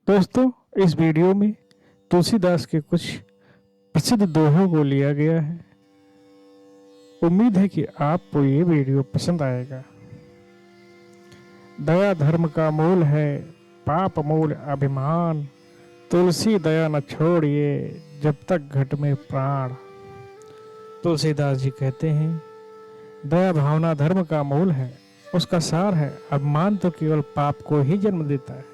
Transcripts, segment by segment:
दोस्तों, इस वीडियो में तुलसीदास के कुछ प्रसिद्ध दोहों को लिया गया है। उम्मीद है कि आपको ये वीडियो पसंद आएगा। दया धर्म का मूल है, पाप मूल अभिमान। तुलसी दया न छोड़िए, जब तक घट में प्राण। तुलसीदास जी कहते हैं, दया भावना धर्म का मूल है, उसका सार है। अभिमान तो केवल पाप को ही जन्म देता है।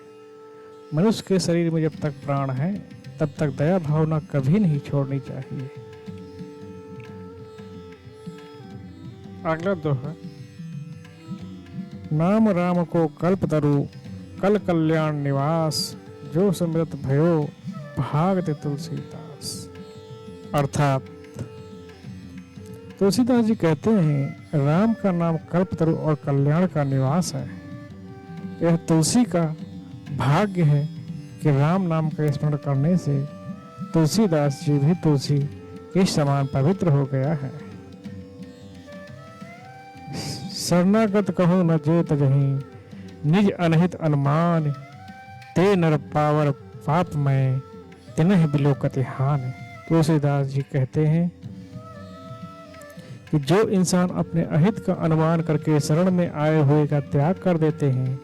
मनुष्य के शरीर में जब तक प्राण है, तब तक दया भावना कभी नहीं छोड़नी चाहिए। अगला दोहा, नाम राम को कल्पतरु, कल कल्याण निवास। जो समृत भयो, भागते तुलसीदास। अर्थात तुलसीदास जी कहते हैं, राम का नाम कल्पतरु और कल्याण का निवास है। यह तुलसी का भाग्य है कि राम नाम का स्मरण करने से तुलसीदास जी भी तुलसी के समान पवित्र हो गया है। शरणागत कहो न जेत जहीं, निज अनहित अनुमान। ते नर पावर पाप में, तिन्ह बिलोकति हानि। तुलसीदास जी कहते हैं कि जो इंसान अपने अहित का अनुमान करके शरण में आए हुए का त्याग कर देते हैं,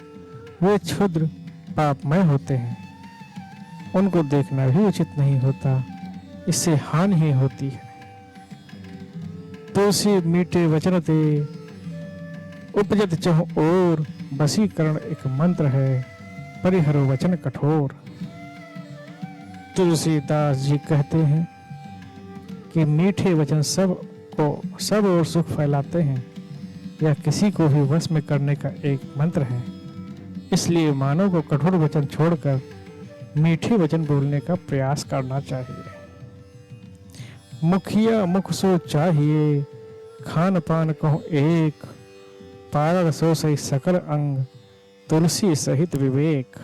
वे क्षुद्र पापमय होते हैं। उनको देखना भी उचित नहीं होता, इससे हानि ही होती है। तुलसी मीठे वचन ते, उपजत चहु ओर। वशीकरण एक मंत्र है, परिहरो वचन कठोर। तुलसीदास जी कहते हैं कि मीठे वचन सब और सुख फैलाते हैं। यह किसी को भी वश में करने का एक मंत्र है। इसलिए मानव को कठोर वचन छोड़कर मीठे वचन बोलने का प्रयास करना चाहिए। मुखिया मुख सो चाहिए, खान पान कहो एक। पारण सो सही सकल अंग, तुलसी सहित विवेक।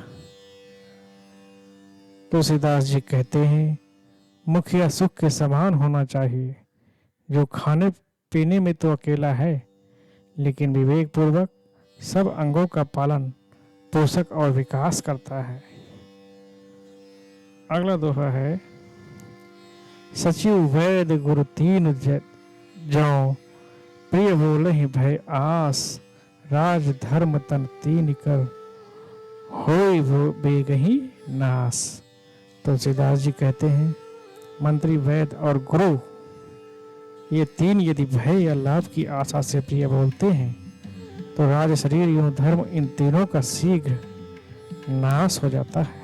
तुलसीदास जी कहते हैं, मुखिया सुख के समान होना चाहिए, जो खाने पीने में तो अकेला है, लेकिन विवेक पूर्वक सब अंगों का पालन पोषक और विकास करता है। अगला दोहा है, सचिव वैद गुरु तीन जौ। प्रिय बोलहि भय आस, राज धर्म तन तीन कर। होय बेगहि नास। तुलसीदास जी कहते हैं, मंत्री वैद और गुरु, ये तीन यदि भय या लाभ की आशा से प्रिय बोलते हैं, तो राज शरीर एवं धर्म इन तीनों का शीघ्र नाश हो जाता है।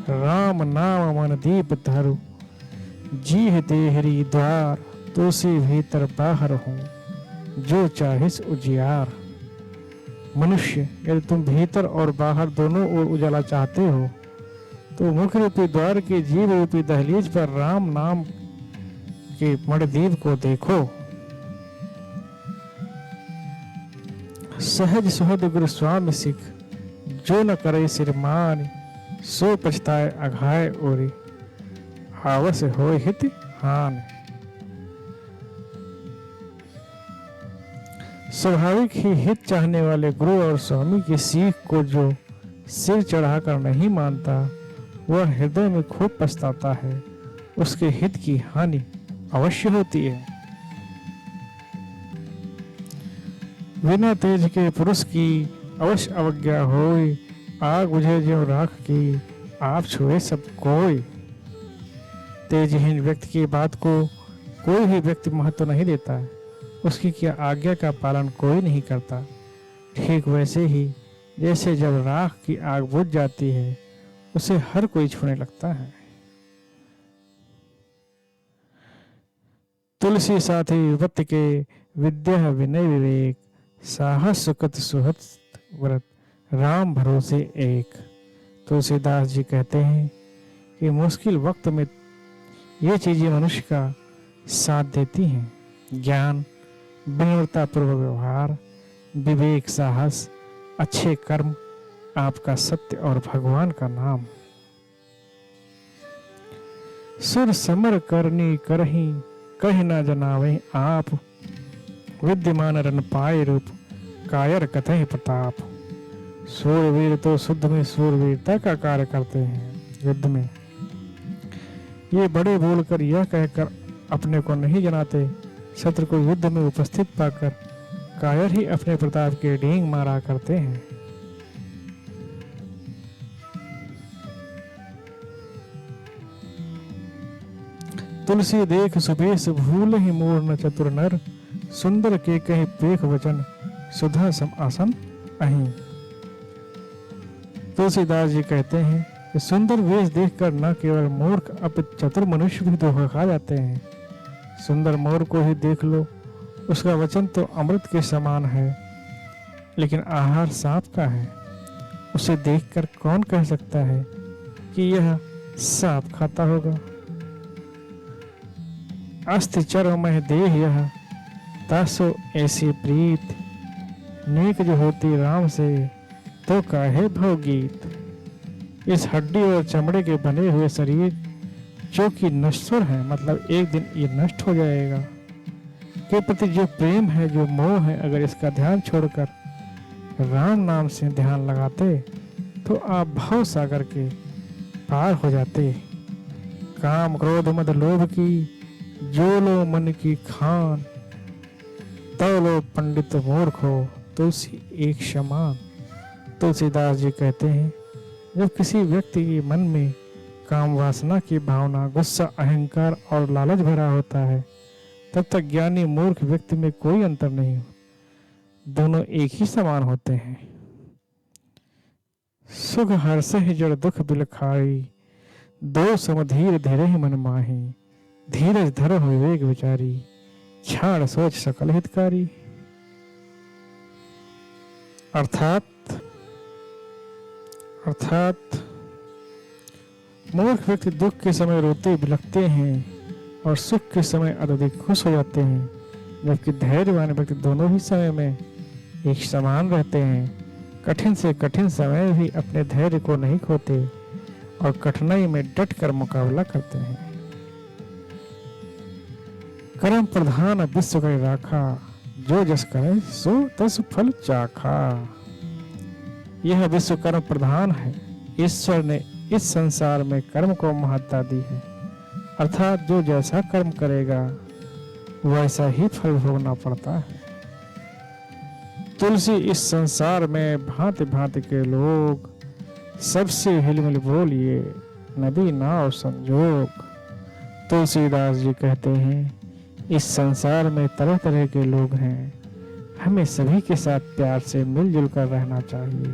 राम नाम मन दीप धरु, जीह देहरी द्वार। तुलसी भीतर बाहर हूँ, जो चाहिस उजियार। मनुष्य, यदि तुम भीतर और बाहर दोनों ओर उजाला चाहते हो, तो मुख्य रूपी द्वार के जीव रूपी दहलीज पर राम नाम के मणिदीप को देखो। सहज सुहद गुरु स्वामी सिख, जो न करे सिरमान। सो पछताए अघाय ओरी, आवस होय हित हान। स्वाभाविक ही हित चाहने वाले गुरु और स्वामी की सीख को जो सिर चढ़ाकर नहीं मानता, वह हृदय में खूब पछताता है। उसके हित की हानि अवश्य होती है। बिना तेज के पुरुष की अवश्य अवज्ञा होय। आग बुझे ज्यों राख की, आप छुए सब कोई। तेजहीन व्यक्ति की बात को कोई भी व्यक्ति महत्व नहीं देता है। उसकी क्या आज्ञा का पालन कोई नहीं करता। ठीक वैसे ही जैसे जब राख की आग बुझ जाती है, उसे हर कोई छूने लगता है। तुलसी साथी विपत्ति के, विद्या विनय विवेक। साहस सुकृत सुहत व्रत, राम भरोसे एक। तुलसीदास जी कहते हैं कि मुश्किल वक्त में ये चीजें मनुष्य का साथ देती हैं। ज्ञान, विनम्रता पूर्वक व्यवहार, विवेक, साहस, अच्छे कर्म, आपका सत्य और भगवान का नाम। सुर समर करनी करही, कह न जनावे आप। विद्यमान रन पाए रूप, कायर कथहि प्रताप। सूरवीर तो शुद्ध में सूरवीरता का कार्य करते हैं। युद्ध में ये बड़े बोलकर यह कहकर अपने को नहीं जनाते, शत्रु को युद्ध में उपस्थित पाकर कायर ही अपने प्रताप के डींग मारा करते हैं। तुलसी देख सुबेश भूल ही मूढ़ न चतुर नर, सुंदर के कहीं पेख वचन सुधा सम आसन अहीं। तुलसीदास जी कहते हैं कि सुंदर वेश देखकर न केवल मूर्ख अपितु चतुर मनुष्य भी धोखा खा जाते हैं। सुंदर मोर को ही देख लो, उसका वचन तो अमृत के समान है, लेकिन आहार सांप का है। उसे देखकर कौन कह सकता है कि यह सांप खाता होगा। अस्थि चरमह देह यह तासो ऐसी प्रीत, नेक जो होती राम से तो काहे भवगीत। इस हड्डी और चमड़े के बने हुए शरीर जो कि नश्वर है, मतलब एक दिन ये नष्ट हो जाएगा, के प्रति जो प्रेम है, जो मोह है, अगर इसका ध्यान छोड़कर राम नाम से ध्यान लगाते तो आप भव सागर के पार हो जाते। काम क्रोध मद लोभ की जो लो मन की खान, तो लो पंडित मूर्ख हो तुलसी एक समान। तुलसीदास जी कहते हैं जब किसी व्यक्ति के मन में काम वासना की भावना, गुस्सा, अहंकार और लालच भरा होता है, तब तक ज्ञानी मूर्ख व्यक्ति में कोई अंतर नहीं हो, दोनों एक ही समान होते हैं। सुख हर्ष ही जड़ दुख बिलखाई, दो समधीर धीरे ही मन माही। धीरज धर हो विवेक विचारी, छाड़ सोच सकल हितकारी। अर्थात मूर्ख व्यक्ति दुख के समय रोते बिलखते हैं और सुख के समय अत्यधिक खुश हो जाते हैं, जबकि धैर्यवान व्यक्ति दोनों ही समय में एक समान रहते हैं। कठिन से कठिन समय भी अपने धैर्य को नहीं खोते और कठिनाई में डट कर मुकाबला करते हैं। कर्म प्रधान विश्व कर राखा, जो जस करे सो तस फल चाखा। यह विश्व कर्म प्रधान है। ईश्वर ने इस संसार में कर्म को महत्ता दी है, अर्थात जो जैसा कर्म करेगा वैसा ही फल भोगना पड़ता है। तुलसी इस संसार में भांति भांति के लोग, सबसे हिलमिल बोलिए नदी नाव संजोग। तुलसीदास जी कहते हैं इस संसार में तरह तरह के लोग हैं, हमें सभी के साथ प्यार से मिलजुल कर रहना चाहिए।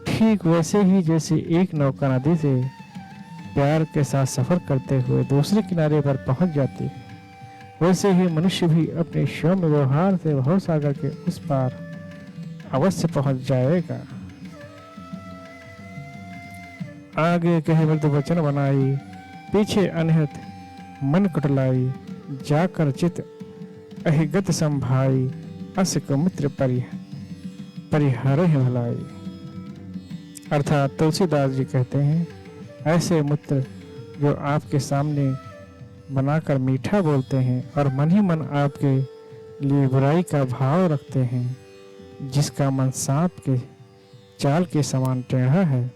ठीक वैसे ही जैसे एक नौका नदी से प्यार के साथ सफर करते हुए दूसरे किनारे पर पहुंच जाती है, वैसे ही मनुष्य भी अपने सौम्य व्यवहार से भव सागर के उस पार अवश्य पहुंच जाएगा। आगे कहे मृदु वचन बनाई, पीछे अनहित मन कुटलाई। जाकर चित अहिगत संभाई, असिक मित्र परिहर भलाई। अर्थात तुलसीदास जी कहते हैं ऐसे मित्र जो आपके सामने बनाकर मीठा बोलते हैं और मन ही मन आपके लिए बुराई का भाव रखते हैं, जिसका मन सांप के चाल के समान टेढ़ा है,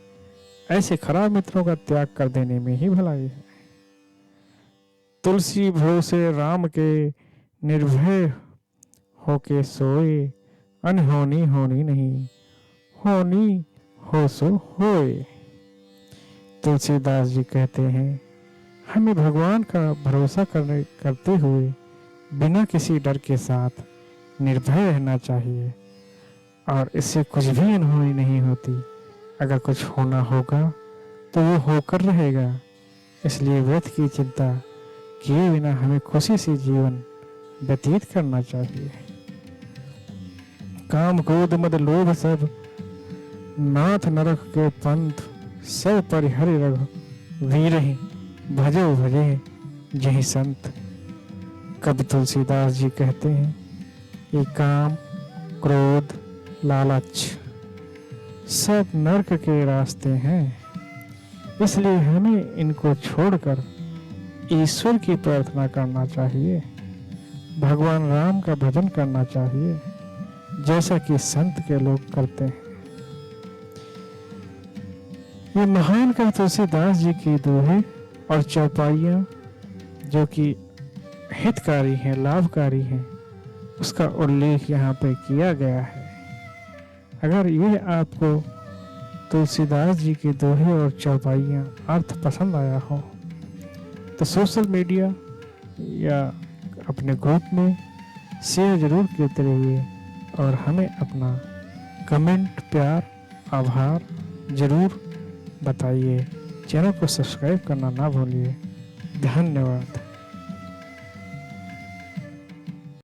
ऐसे खराब मित्रों का त्याग कर देने में ही भलाई है। तुलसी भरोसे राम के निर्भय होके सोए, अनहोनी होनी नहीं, होनी हो सो होए। तुलसीदास जी कहते हैं हमें भगवान का भरोसा करते हुए बिना किसी डर के साथ निर्भय रहना चाहिए, और इससे कुछ भी अनहोनी नहीं होती। अगर कुछ होना होगा तो वो होकर रहेगा, इसलिए व्यर्थ की चिंता किए बिना हमें खुशी से जीवन व्यतीत करना चाहिए। काम क्रोध मद लोभ सब, नाथ नरक के पंथ, सब परिहरि रघु वीरहि, भजो भजे जहि संत। कवि तुलसीदास जी कहते हैं ये काम क्रोध लालच सब नरक के रास्ते हैं, इसलिए हमें इनको छोड़कर ईश्वर की प्रार्थना करना चाहिए, भगवान राम का भजन करना चाहिए, जैसा कि संत के लोग करते हैं। ये महान कवि तुलसीदास जी की दोहे और चौपाइयाँ जो कि हितकारी हैं, लाभकारी हैं, उसका उल्लेख यहाँ पे किया गया है। अगर ये आपको तुलसीदास जी के दोहे और चौपाइयाँ अर्थ पसंद आया हो तो सोशल मीडिया या अपने ग्रुप में शेयर जरूर करते रहिए और हमें अपना कमेंट, प्यार, आभार जरूर बताइए। चैनल को सब्सक्राइब करना ना भूलिए। धन्यवाद।